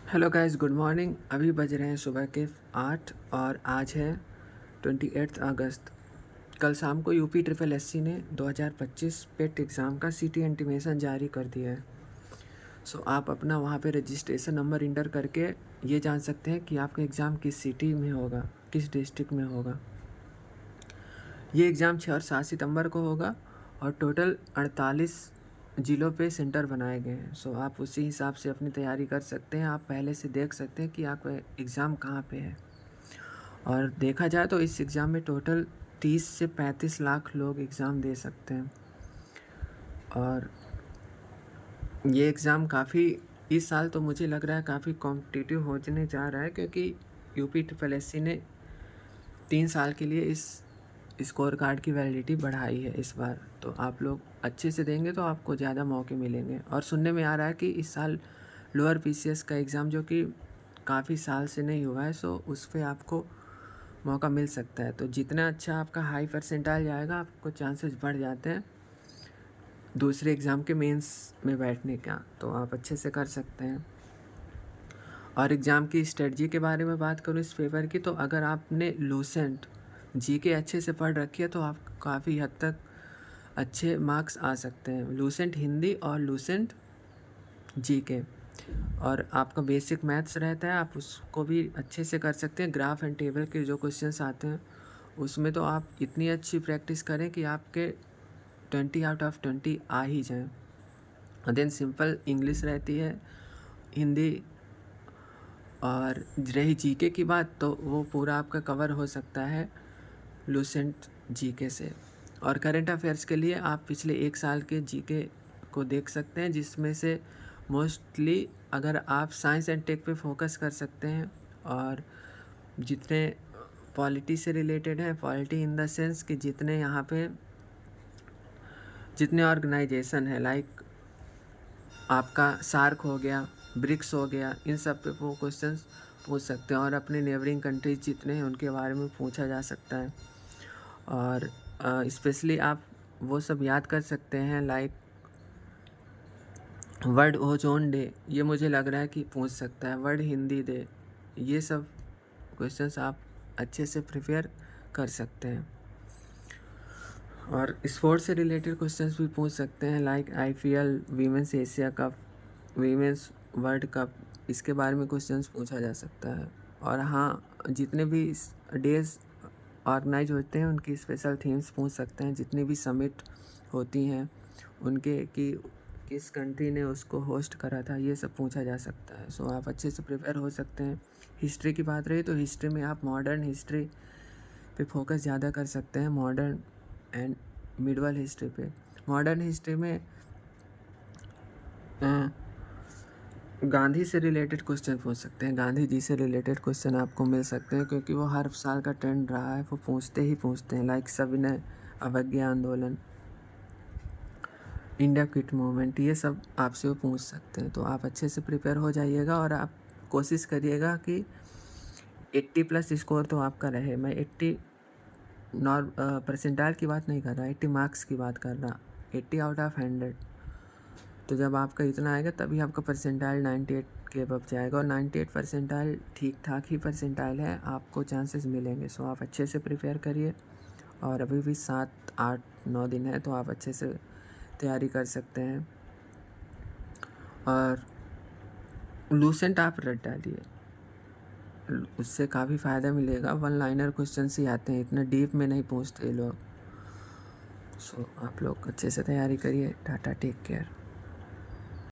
Hello guys, good morning. अभी बज रहे हैं सुबह के 8 और आज है 28 अगस्त। कल शाम को यूपी ट्रिपल एससी ने 2025 पेट एग्ज़ाम का सिटी इंटीमेशन जारी कर दिया है। सो आप अपना वहाँ पे रजिस्ट्रेशन नंबर इंटर करके ये जान सकते हैं कि आपका एग्ज़ाम किस सिटी में होगा, किस डिस्ट्रिक्ट में होगा। ये एग्ज़ाम 6 और 7 सितंबर को होगा और टोटल 48 ज़िलों पे सेंटर बनाए गए हैं। सो आप उसी हिसाब से अपनी तैयारी कर सकते हैं। आप पहले से देख सकते हैं कि आपका एग्ज़ाम कहाँ पे है। और देखा जाए तो इस एग्ज़ाम में टोटल 30 से 35 लाख लोग एग्ज़ाम दे सकते हैं। और ये एग्ज़ाम काफ़ी इस साल तो मुझे लग रहा है काफ़ी कॉम्पिटिटिव होने जा रहा है, क्योंकि यूपी ट्रिपल एससी ने 3 साल के लिए इस स्कोर कार्ड की वैलिडिटी बढ़ाई है इस बार। तो आप लोग अच्छे से देंगे तो आपको ज़्यादा मौके मिलेंगे। और सुनने में आ रहा है कि इस साल लोअर पीसीएस का एग्ज़ाम, जो कि काफ़ी साल से नहीं हुआ है, सो उस पर आपको मौका मिल सकता है। तो जितना अच्छा आपका हाई परसेंटाइल जाएगा, आपको चांसेस बढ़ जाते हैं दूसरे एग्ज़ाम के मेंस में बैठने का। तो आप अच्छे से कर सकते हैं। और एग्ज़ाम की स्ट्रेटजी के बारे में बात करूँ इस पेपर की, तो अगर आपने लूसेंट जीके अच्छे से पढ़ रखी है तो आप काफ़ी हद तक अच्छे मार्क्स आ सकते हैं। लूसेंट हिंदी और लूसेंट जीके, और आपका बेसिक मैथ्स रहता है, आप उसको भी अच्छे से कर सकते हैं। ग्राफ एंड टेबल के जो क्वेश्चंस आते हैं उसमें तो आप इतनी अच्छी प्रैक्टिस करें कि आपके 20 आउट ऑफ 20 आ ही जाएँ। देन सिंपल इंग्लिश रहती है, हिंदी, और रही जीके की बात तो वो पूरा आपका कवर हो सकता है लूसेंट जीके से। और करंट अफेयर्स के लिए आप पिछले 1 साल के जीके को देख सकते हैं, जिसमें से मोस्टली अगर आप साइंस एंड टेक पे फोकस कर सकते हैं, और जितने पॉलिटी से रिलेटेड हैं, पॉलिटी इन द सेंस कि जितने यहाँ पे जितने ऑर्गेनाइजेशन है, लाइक आपका सार्क हो गया, ब्रिक्स हो गया, इन सब पे वो क्वेश्चंस पूछ सकते हैं। और अपने नेबरिंग कंट्रीज जितने हैं उनके बारे में पूछा जा सकता है। और स्पेशली आप वो सब याद कर सकते हैं, लाइक वर्ल्ड ओजोन डे, ये मुझे लग रहा है कि पूछ सकता है। वर्ल्ड हिंदी डे, ये सब क्वेश्चंस आप अच्छे से प्रिपेयर कर सकते हैं। और स्पोर्ट्स से रिलेटेड क्वेश्चंस भी पूछ सकते हैं, like IPL, women's Asia cup, women's world cup, इसके बारे में क्वेश्चंस पूछा जा सकता है। और हाँ, जितने भी डेज ऑर्गेनाइज होते हैं उनकी स्पेशल थीम्स पूछ सकते हैं। जितनी भी समिट होती हैं उनके कि किस कंट्री ने उसको होस्ट करा था, ये सब पूछा जा सकता है। सो आप अच्छे से प्रिपेयर हो सकते हैं। हिस्ट्री की बात रही तो हिस्ट्री में आप मॉडर्न हिस्ट्री पे फोकस ज़्यादा कर सकते हैं, मॉडर्न एंड मिडवल हिस्ट्री पे। मॉडर्न हिस्ट्री में गांधी से रिलेटेड क्वेश्चन पूछ सकते हैं, गांधी जी से रिलेटेड क्वेश्चन आपको मिल सकते हैं, क्योंकि वो हर साल का ट्रेंड रहा है, वो पूछते ही पूछते हैं। लाइक सविनय अवज्ञा आंदोलन, इंडिया क्विट मूवमेंट, ये सब आपसे वो पूछ सकते हैं। तो आप अच्छे से प्रिपेयर हो जाइएगा और आप कोशिश करिएगा कि 80+ स्कोर तो आपका रहे। मैं 80 परसेंटाइल की बात नहीं कर रहा, 80 मार्क्स की बात कर रहा, 80 आउट ऑफ 100। तो जब आपका इतना आएगा तभी आपका परसेंटाइल 98 के अबव जाएगा, और 98 परसेंटाइल ठीक ठाक ही परसेंटाइल है, आपको चांसेस मिलेंगे। सो आप अच्छे से प्रिपेयर करिए। और अभी भी 7, 8, 9 दिन है, तो आप अच्छे से तैयारी कर सकते हैं। और लूसेंट आप रट डालिए, उससे काफ़ी फ़ायदा मिलेगा। 1 लाइनर क्वेश्चन ही आते हैं, इतना डीप में नहीं पूछते लोग। सो आप लोग अच्छे से तैयारी करिए। Tata, take care.